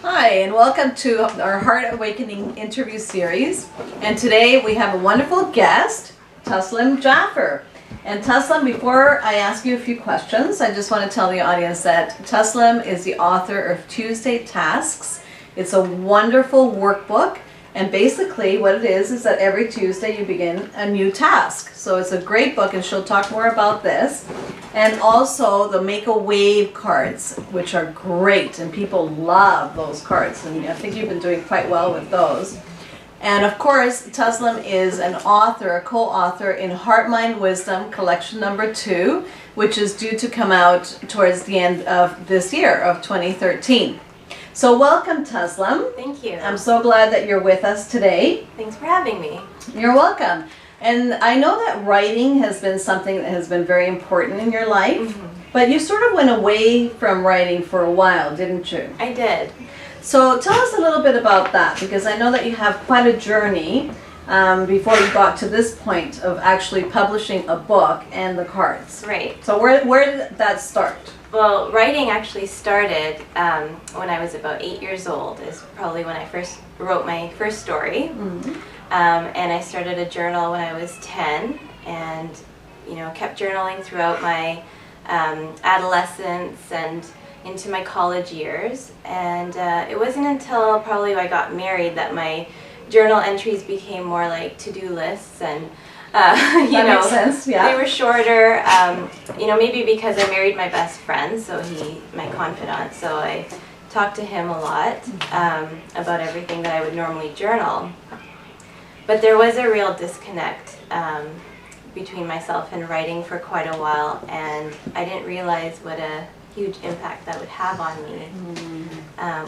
Hi, and welcome to our Heart Awakening interview series. And today we have a wonderful guest, Taslim Jaffer. And Taslim, before I ask you a few questions, I just want to tell the audience that Taslim is the author of Tuesday Tasks. It's a wonderful workbook. And basically what it is that every Tuesday you begin a new task. So it's a great book, and she'll talk more about this. And also the Make a Wave cards, which are great, and people love those cards. And I think you've been doing quite well with those. And of course, Taslim is an author, a co-author in HEARTMIND WISDOM Collection number 2, which is due to come out towards the end of this year, of 2013. So welcome, Taslim. Thank you. I'm so glad that you're with us today. Thanks for having me. You're welcome. And I know that writing has been something that has been very important in your life, but you sort of went away from writing for a while, didn't you? I did. So tell us a little bit about that, because I know that you have quite a journey before you got to this point of actually publishing a book and the cards. Right. So where did that start? Well, writing actually started when I was about 8 years old, is probably when I first wrote my first story. And I started a journal when I was 10, and kept journaling throughout my adolescence and into my college years. And it wasn't until probably I got married that my journal entries became more like to-do lists, and that makes sense, yeah. They were shorter, maybe because I married my best friend, so my confidant, so I talked to him a lot about everything that I would normally journal. But there was a real disconnect between myself and writing for quite a while, and I didn't realize what a huge impact that would have on me.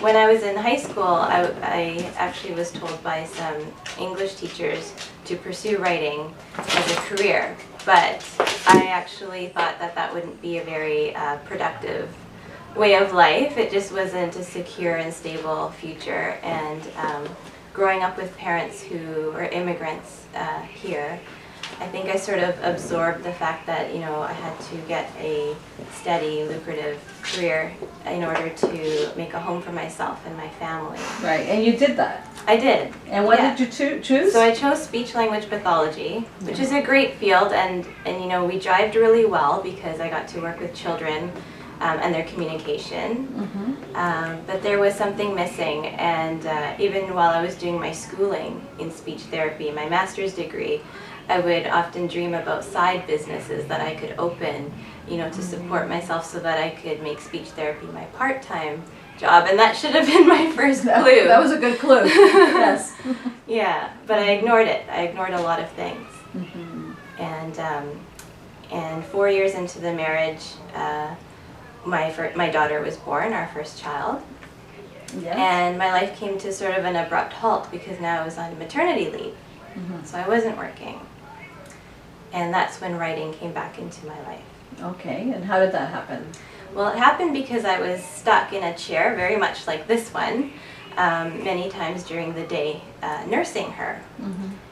When I was in high school, I actually was told by some English teachers to pursue writing as a career, but I actually thought that wouldn't be a very productive way of life. It just wasn't a secure and stable future, and growing up with parents who are immigrants here, I think I sort of absorbed the fact that I had to get a steady, lucrative career in order to make a home for myself and my family. Right, and you did that. I did. And what did you choose? So I chose speech-language pathology, which is a great field, and we jived really well because I got to work with children and their communication. But there was something missing, and even while I was doing my schooling in speech therapy, my master's degree, I would often dream about side businesses that I could open, to support myself so that I could make speech therapy my part-time job, and that should have been my first clue. That was a good clue, yes. Yeah, but I ignored it. I ignored a lot of things. And 4 years into the marriage, my daughter was born, our first child. Yes. And my life came to sort of an abrupt halt because now I was on maternity leave. So I wasn't working. And that's when writing came back into my life. Okay, and how did that happen? Well, it happened because I was stuck in a chair, very much like this one, many times during the day, nursing her.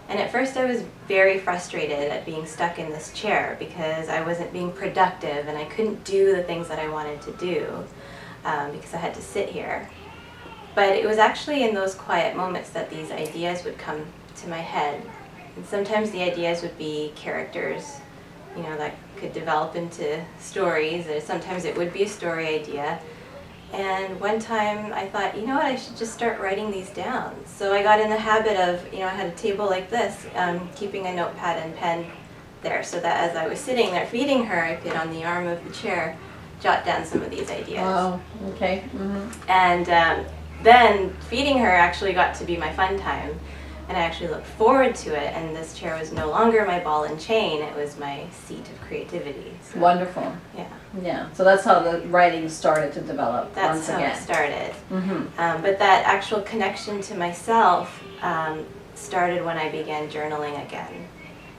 And at first I was very frustrated at being stuck in this chair because I wasn't being productive and I couldn't do the things that I wanted to do because I had to sit here. But it was actually in those quiet moments that these ideas would come to my head. And sometimes the ideas would be characters, that could develop into stories, or sometimes it would be a story idea. And one time I thought, I should just start writing these down. So I got in the habit of, I had a table like this, keeping a notepad and pen there so that as I was sitting there feeding her, I could, on the arm of the chair, jot down some of these ideas. Wow, okay. And then feeding her actually got to be my fun time. And I actually looked forward to it, and this chair was no longer my ball and chain, it was my seat of creativity. So, wonderful. Yeah. Yeah, so that's how the writing started to develop once again. That's how it started. But that actual connection to myself started when I began journaling again.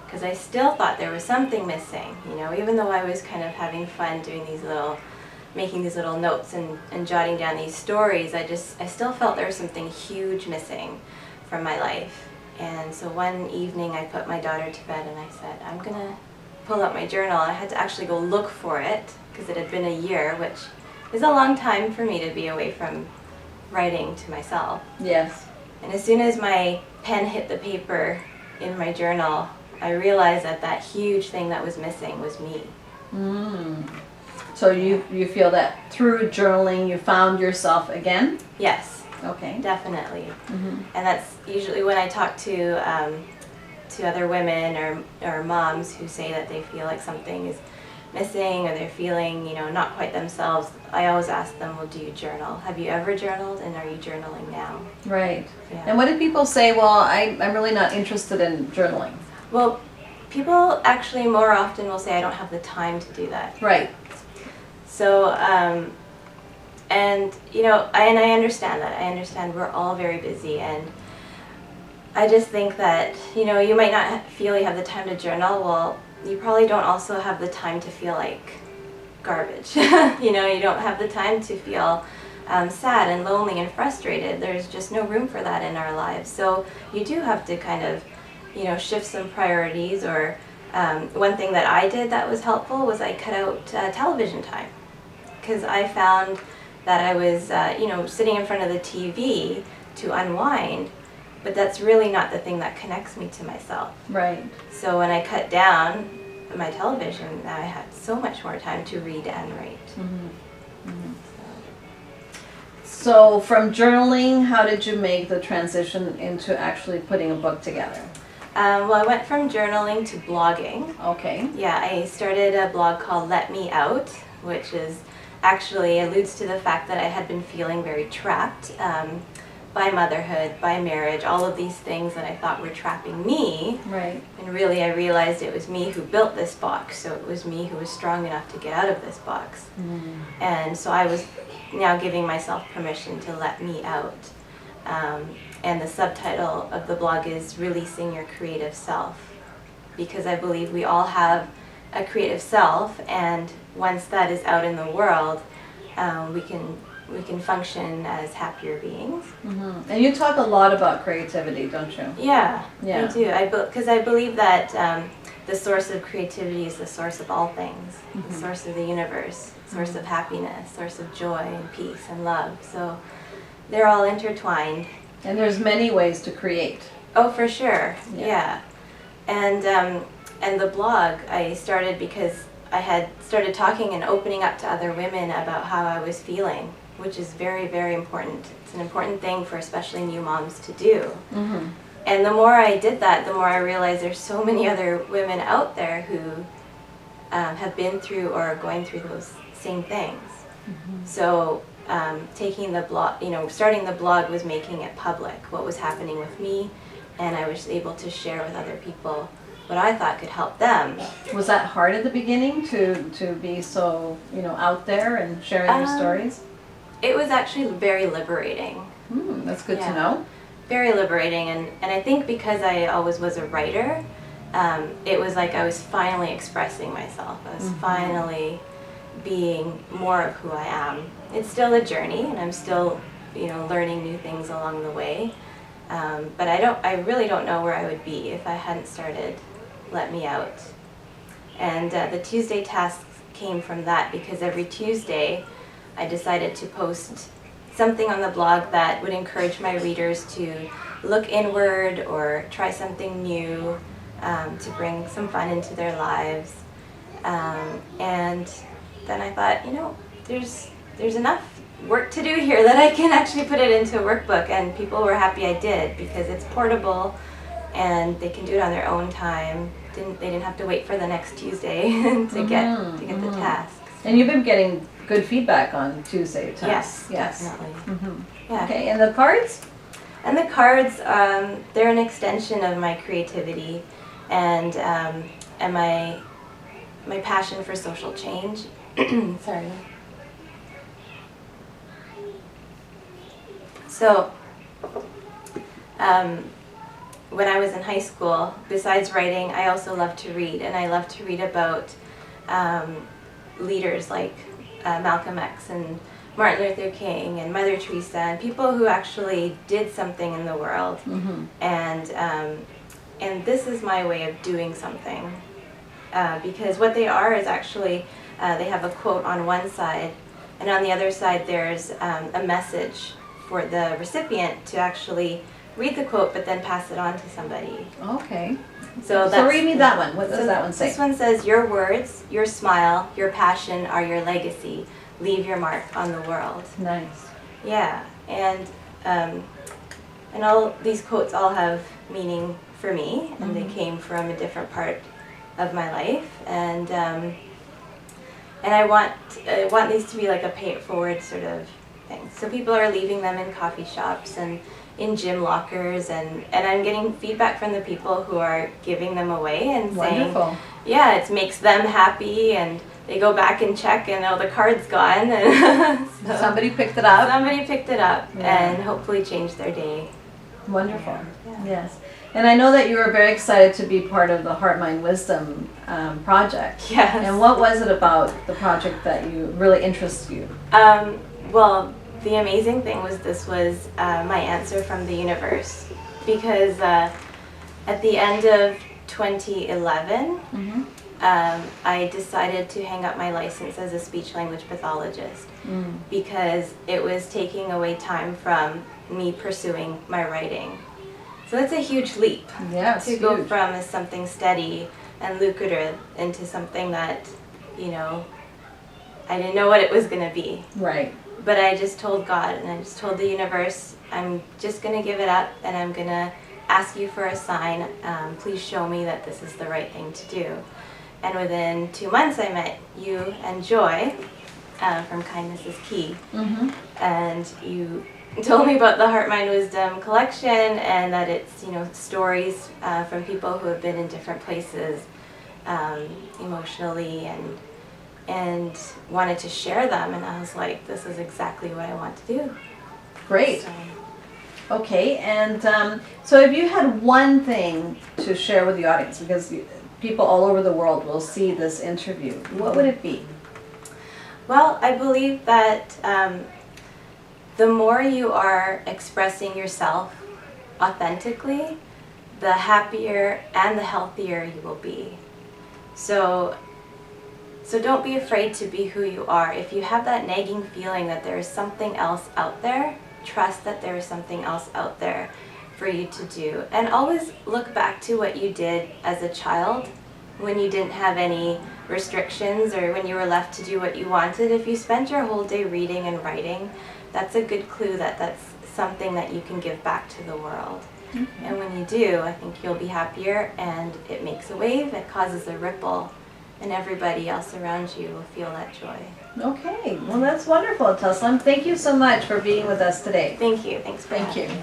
Because I still thought there was something missing, even though I was kind of having fun doing making these little notes and jotting down these stories, I still felt there was something huge missing from my life. And so one evening I put my daughter to bed and I said, I'm gonna pull out my journal. I had to actually go look for it because it had been a year, which is a long time for me to be away from writing to myself. Yes. And as soon as my pen hit the paper in my journal, I realized that that huge thing that was missing was me. So you feel that through journaling you found yourself again? Yes. Okay. Definitely. And that's usually when I talk to other women or moms who say that they feel like something is missing or they're feeling, you know, not quite themselves. I always ask them, well, do you journal? Have you ever journaled, and are you journaling now? Right. Yeah. And what do people say, well, I'm really not interested in journaling? Well, people actually more often will say, I don't have the time to do that. Right. So, and you know, I understand that. I understand we're all very busy, and I just think that, you know, you might not feel you have the time to journal. Well, you probably don't also have the time to feel like garbage. You know, you don't have the time to feel sad and lonely and frustrated. There's just no room for that in our lives. So you do have to kind of, you know, shift some priorities. Or one thing that I did that was helpful was I cut out television time, because I found that I was, you know, sitting in front of the TV to unwind, but that's really not the thing that connects me to myself. Right. So when I cut down my television, I had so much more time to read and write. So from journaling, how did you make the transition into actually putting a book together? Well, I went from journaling to blogging. Okay. Yeah, I started a blog called Let Me Out, which is actually alludes to the fact that I had been feeling very trapped by motherhood, by marriage, all of these things that I thought were trapping me. Right. And really I realized it was me who built this box, so it was me who was strong enough to get out of this box. And so I was now giving myself permission to let me out. And the subtitle of the blog is Releasing Your Creative Self, because I believe we all have a creative self, and once that is out in the world, we can function as happier beings. And you talk a lot about creativity, don't you? Yeah, Yeah. I do. Because I believe that the source of creativity is the source of all things, the source of the universe, source of happiness, source of joy and peace and love. So they're all intertwined. And there's many ways to create. Oh, for sure. Yeah. Yeah. And the blog I started because I had started talking and opening up to other women about how I was feeling, which is very, very important. It's an important thing for especially new moms to do. And the more I did that, the more I realized there's so many other women out there who have been through or are going through those same things. So taking the blog, you know, starting the blog was making it public, what was happening with me, and I was able to share with other people what I thought could help them. Was that hard at the beginning to be so, you know, out there and sharing your stories? It was actually very liberating. That's good to Yeah. know. Very liberating, and I think because I always was a writer, it was like I was finally expressing myself. I was finally being more of who I am. It's still a journey, and I'm still, you know, learning new things along the way. But I really don't know where I would be if I hadn't started Let Me Out. And the Tuesday tasks came from that, because every Tuesday I decided to post something on the blog that would encourage my readers to look inward or try something new, to bring some fun into their lives. And then I thought, you know, there's enough work to do here that I can actually put it into a workbook, and people were happy I did, because it's portable and they can do it on their own time. They didn't have to wait for the next Tuesday to get the tasks. And you've been getting good feedback on Tuesday tasks. Yes, definitely. Yeah. Okay, and the cards? And the cards, they're an extension of my creativity and my passion for social change. Sorry. So, when I was in high school, besides writing, I also loved to read, and I loved to read about leaders like Malcolm X and Martin Luther King and Mother Teresa, and people who actually did something in the world. And this is my way of doing something, because what they are is actually, they have a quote on one side, and on the other side there's a message for the recipient to actually read the quote, but then pass it on to somebody. Okay. So read me that one. What does that one say? This one says, "Your words, your smile, your passion are your legacy. Leave your mark on the world." Nice. Yeah, and all these quotes all have meaning for me, and they came from a different part of my life, and I want these to be like a pay it forward sort of thing. So people are leaving them in coffee shops and in gym lockers, and I'm getting feedback from the people who are giving them away and saying, Wonderful. yeah, it makes them happy, and they go back and check and oh, the card's gone. And so Somebody picked it up. somebody picked it up Yeah. and hopefully changed their day. Wonderful. Yeah. Yes. And I know that you were very excited to be part of the Heart, Mind, Wisdom project. Yes. And what was it about the project that you really interests you? Well, the amazing thing was this was my answer from the universe, because at the end of 2011, I decided to hang up my license as a speech language pathologist because it was taking away time from me pursuing my writing. So that's a huge leap Yes. to go from something steady and lucrative into something that, you know, I didn't know what it was going to be. Right. But I just told God and I just told the universe, I'm just going to give it up and I'm going to ask you for a sign. Please show me that this is the right thing to do. And within 2 months I met you and Joy from Kindness is Key. And you told me about the Heart, Mind, Wisdom collection, and that it's, you know, stories from people who have been in different places emotionally and wanted to share them, and I was like, this is exactly what I want to do. Great. So, Okay. And so if you had one thing to share with the audience, because people all over the world will see this interview, what would it be? well, I believe that the more you are expressing yourself authentically, the happier and the healthier you will be. So don't be afraid to be who you are. If you have that nagging feeling that there is something else out there, trust that there is something else out there for you to do. And always look back to what you did as a child when you didn't have any restrictions or when you were left to do what you wanted. If you spent your whole day reading and writing, that's a good clue that that's something that you can give back to the world. And when you do, I think you'll be happier, and it makes a wave, it causes a ripple, and everybody else around you will feel that joy. Okay. Well, that's wonderful, Taslim. Thank you so much for being with us today. Thank you. Thanks for Thank having you. me.